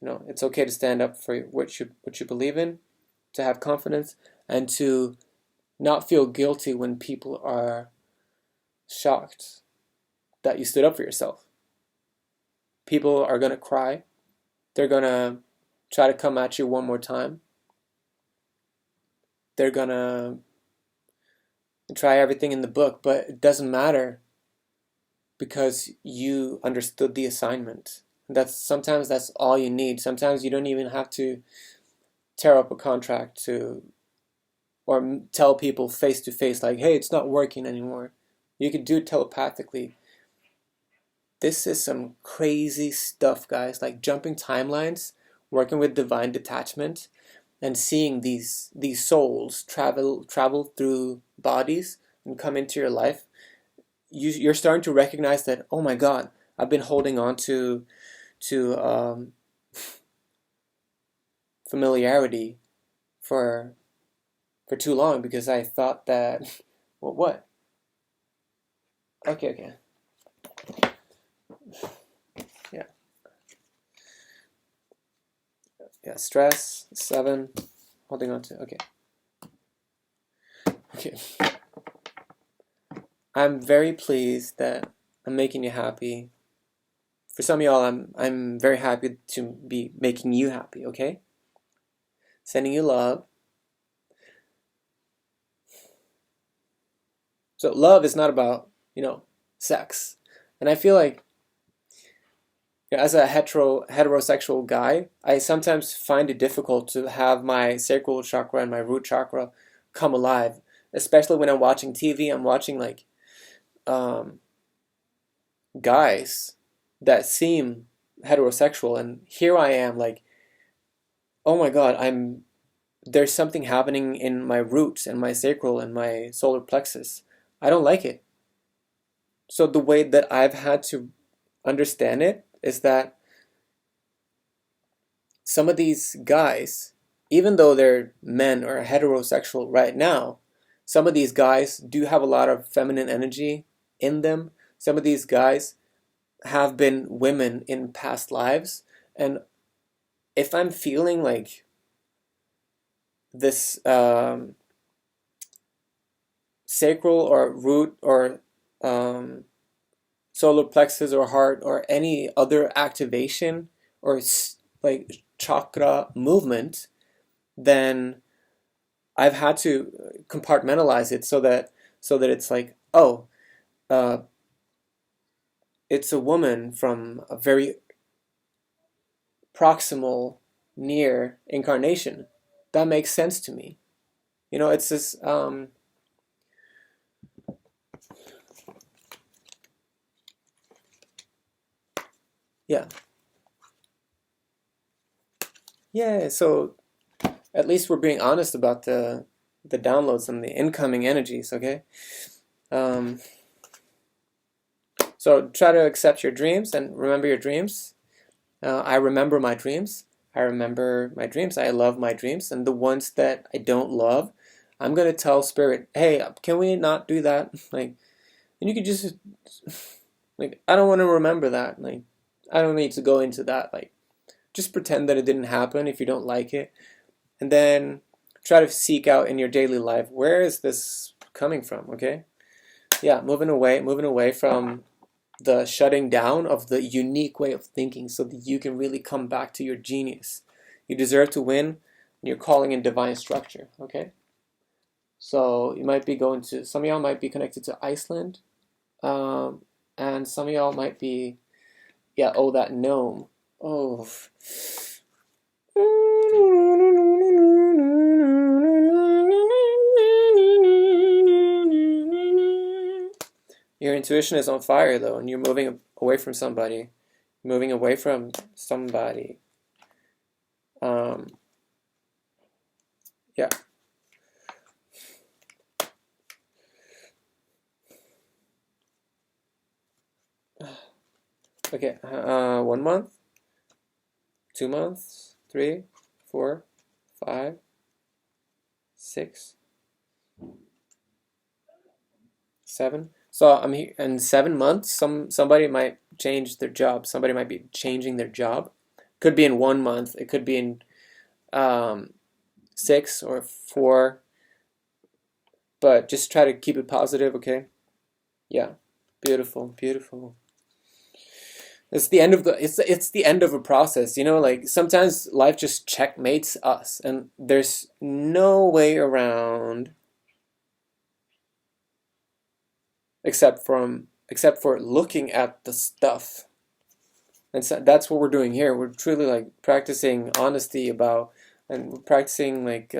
you know, it's okay to stand up for what you believe in, to have confidence, and to not feel guilty when people are shocked that you stood up for yourself. People are gonna cry. They're gonna try to come at you one more time. They're gonna try everything in the book, but it doesn't matter, because you understood the assignment. Sometimes that's all you need. Sometimes you don't even have to tear up a contract or tell people face to face, like, hey, it's not working anymore. You could do it telepathically. This is some crazy stuff, guys, like jumping timelines, working with divine detachment, and seeing these souls travel through bodies and come into your life. You're starting to recognize that, oh my God, I've been holding on to familiarity for too long, because I thought that what? Okay. Yeah, stress, 7, holding on to, okay. I'm very pleased that I'm making you happy. For some of y'all, I'm very happy to be making you happy, okay? Sending you love. So love is not about, sex. And I feel like, as a heterosexual guy, I sometimes find it difficult to have my sacral chakra and my root chakra come alive, especially when I'm watching TV. I'm watching like guys that seem heterosexual, and here I am like, oh my God, I'm there's something happening in my roots and my sacral and my solar plexus. I don't like it. So the way that I've had to understand it is that some of these guys, even though they're men or heterosexual right now, some of these guys do have a lot of feminine energy in them. Some of these guys have been women in past lives. And if I'm feeling like this sacral or root or solar plexus or heart or any other activation or like chakra movement, then I've had to compartmentalize it so that it's like, oh, uh, it's a woman from a very proximal, near incarnation. That makes sense to me. You know, it's this. Yeah, yeah. So at least we're being honest about the downloads and the incoming energies. Okay. Um, so try to accept your dreams and remember your dreams. I remember my dreams. I remember my dreams. I love my dreams. And the ones that I don't love, I'm going to tell Spirit, hey, can we not do that? Like, and you could just, like, I don't want to remember that. Like, I don't need to go into that. Like, just pretend that it didn't happen if you don't like it. And then try to seek out in your daily life, where is this coming from? Okay? Yeah, moving away from the shutting down of the unique way of thinking so that you can really come back to your genius. You deserve to win, and you're calling in divine structure, okay? So you might be going to, some of y'all might be connected to Iceland, and some of y'all might be, yeah, oh, that gnome. Oh. Your intuition is on fire, though, and you're moving away from somebody. Moving away from somebody. Yeah. Okay, 1 month, 2 months, 3, 4, 5, 6, 7. So I'm here in 7 months. Somebody might change their job. Somebody might be changing their job. Could be in 1 month. It could be in 6 or 4. But just try to keep it positive, okay? Yeah, beautiful, beautiful. It's the end of it's the end of a process, you know. Like sometimes life just checkmates us, and there's no way around except for looking at the stuff. And so that's what we're doing here. We're truly like practicing honesty about, and we're practicing like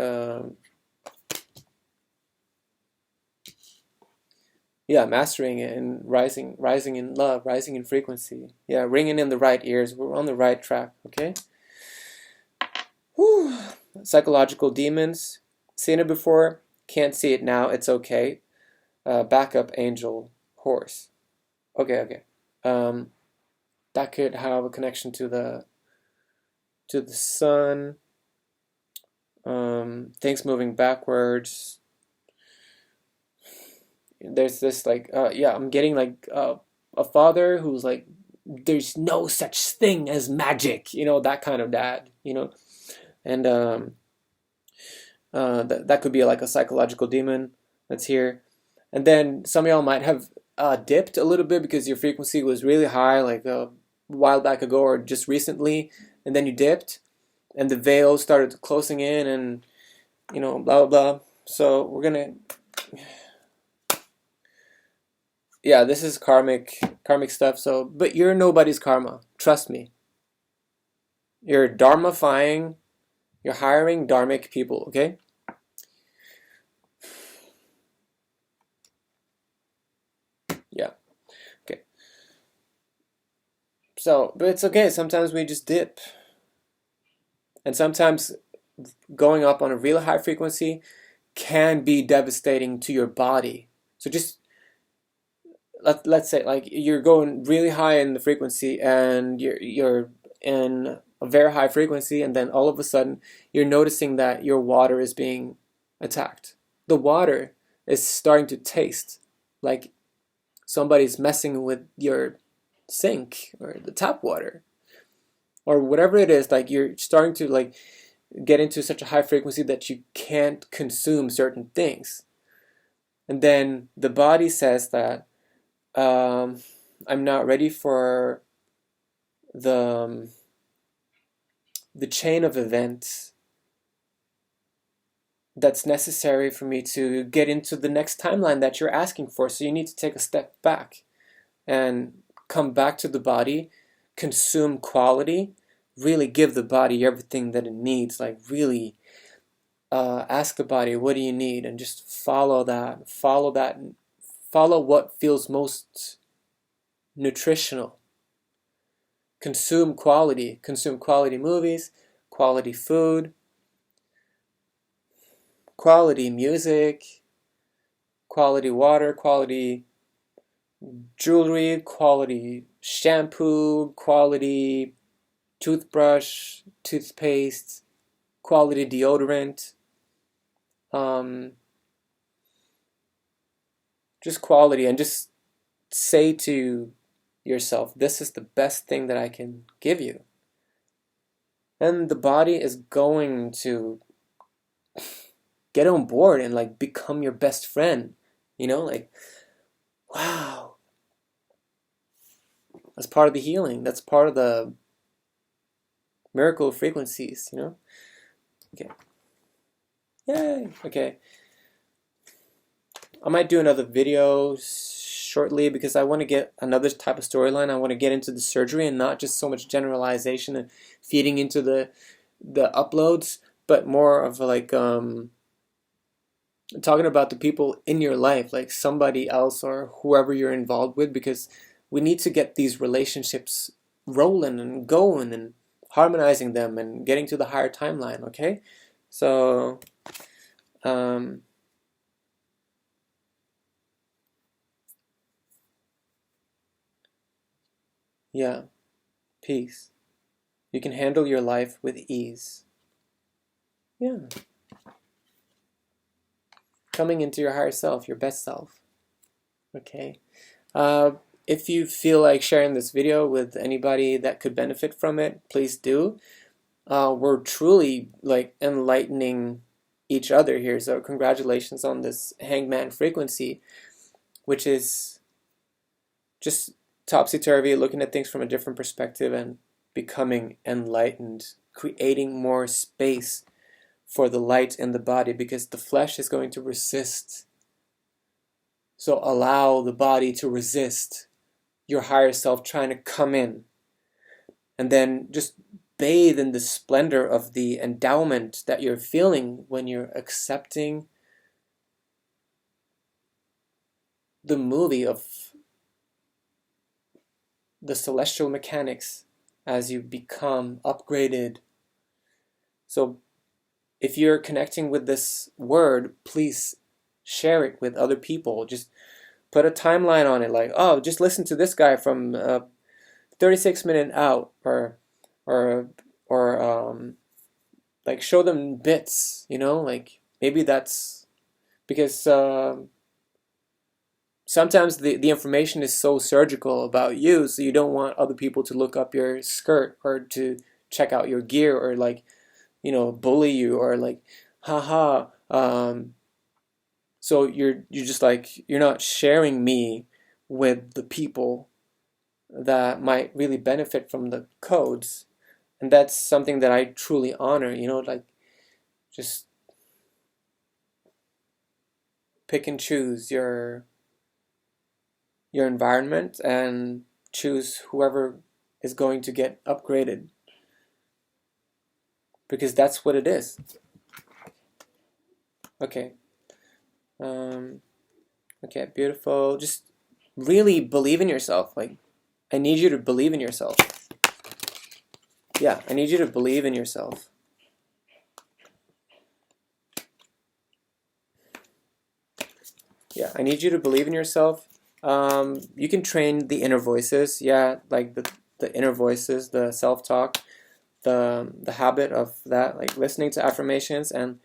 yeah, mastering it and rising in love, rising in frequency. Yeah, ringing in the right ears. We're on the right track. Okay. Whew. Psychological demons. Seen it before. Can't see it now. It's okay. Backup angel horse. Okay, okay. That could have a connection to the sun. Things moving backwards. There's this like yeah, I'm getting like a father who's like, there's no such thing as magic, you know, that kind of dad, you know. And that could be like a psychological demon that's here. And then some of y'all might have dipped a little bit because your frequency was really high like a while back ago or just recently, and then you dipped and the veil started closing in, and you know, blah blah blah. So we're gonna, yeah, this is karmic stuff. So, but you're nobody's karma. Trust me. You're dharmifying. You're hiring dharmic people. Okay. Yeah. Okay. So, but it's okay. Sometimes we just dip, and sometimes going up on a really high frequency can be devastating to your body. So just let's say like you're going really high in the frequency and you're in a very high frequency, and then all of a sudden you're noticing that your water is being attacked. The water is starting to taste like somebody's messing with your sink or the tap water or whatever it is. Like you're starting to like get into such a high frequency that you can't consume certain things, and then the body says that I'm not ready for the chain of events that's necessary for me to get into the next timeline that you're asking for. So you need to take a step back and come back to the body, consume quality, really give the body everything that it needs, like really ask the body, what do you need? And just follow what feels most nutritional. Consume quality movies, quality food, quality music, quality water, quality jewelry, quality shampoo, quality toothbrush, toothpaste, quality deodorant, just quality, and just say to yourself, this is the best thing that I can give you. And the body is going to get on board and like become your best friend, you know, like, wow, that's part of the healing, that's part of the miracle frequencies, you know. Okay, yay. Okay, I might do another video shortly because I want to get another type of storyline. I want to get into the surgery and not just so much generalization and feeding into the uploads, but more of like talking about the people in your life, like somebody else or whoever you're involved with, because we need to get these relationships rolling and going and harmonizing them and getting to the higher timeline. Okay, so yeah, peace. You can handle your life with ease. Yeah. Coming into your higher self, your best self. Okay. If you feel like sharing this video with anybody that could benefit from it, please do. We're truly like enlightening each other here. So congratulations on this hangman frequency, which is just topsy-turvy, looking at things from a different perspective and becoming enlightened, creating more space for the light in the body, because the flesh is going to resist. So allow the body to resist your higher self trying to come in, and then just bathe in the splendor of the endowment that you're feeling when you're accepting the movie of the celestial mechanics as you become upgraded. So if you're connecting with this word, please share it with other people. Just put a timeline on it, like, oh, just listen to this guy from 36 minute out, or like show them bits, you know, like maybe that's because sometimes the information is so surgical about you, so you don't want other people to look up your skirt or to check out your gear or like, you know, bully you or like, haha. So you're just like, you're not sharing me with the people that might really benefit from the codes. And that's something that I truly honor, you know, like just pick and choose your environment and choose whoever is going to get upgraded, because that's what it is. Okay. Okay, beautiful. Just really believe in yourself. Like, I need you to believe in yourself. Yeah, I need you to believe in yourself. Yeah, I need you to believe in yourself. You can train the inner voices. Yeah, like the inner voices, the self-talk, the habit of that, like listening to affirmations and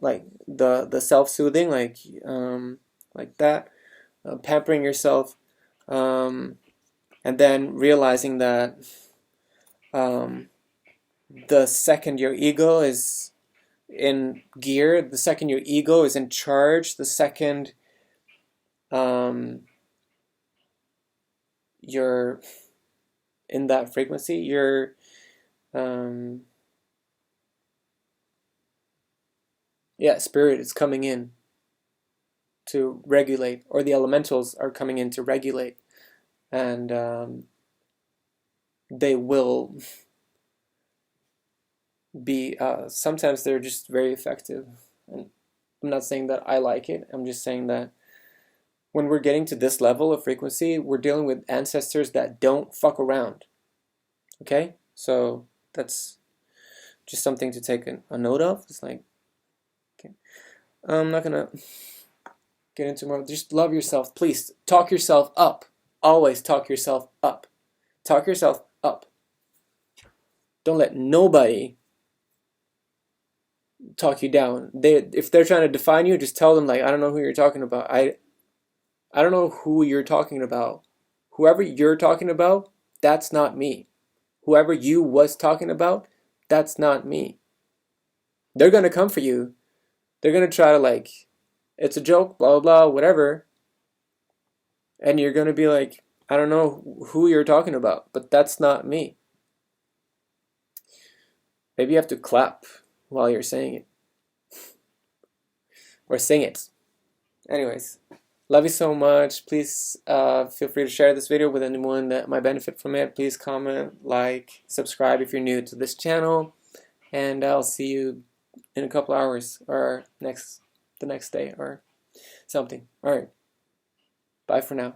like the self-soothing, like that, pampering yourself, and then realizing that um, the second your ego is in gear, the second your ego is in charge, the second you're in that frequency, um, spirit is coming in to regulate, or the elementals are coming in to regulate, and they will be, sometimes they're just very effective. And I'm not saying that I like it, I'm just saying that when we're getting to this level of frequency, we're dealing with ancestors that don't fuck around. Okay? So that's just something to take a note of. It's like, okay, I'm not gonna get into more. Just love yourself, please. Talk yourself up. Always talk yourself up. Talk yourself up. Don't let nobody talk you down. If they're trying to define you, just tell them, like, I don't know who you're talking about. I don't know who you're talking about. Whoever you're talking about, that's not me. Whoever you was talking about, that's not me. They're gonna come for you. They're gonna try to, like, it's a joke, blah, blah, blah, whatever. And you're gonna be like, I don't know who you're talking about, but that's not me. Maybe you have to clap while you're saying it. Or sing it. Anyways, love you so much. Please feel free to share this video with anyone that might benefit from it. Please comment, like, subscribe if you're new to this channel. And I'll see you in a couple hours, or the next day, or something. Alright. Bye for now.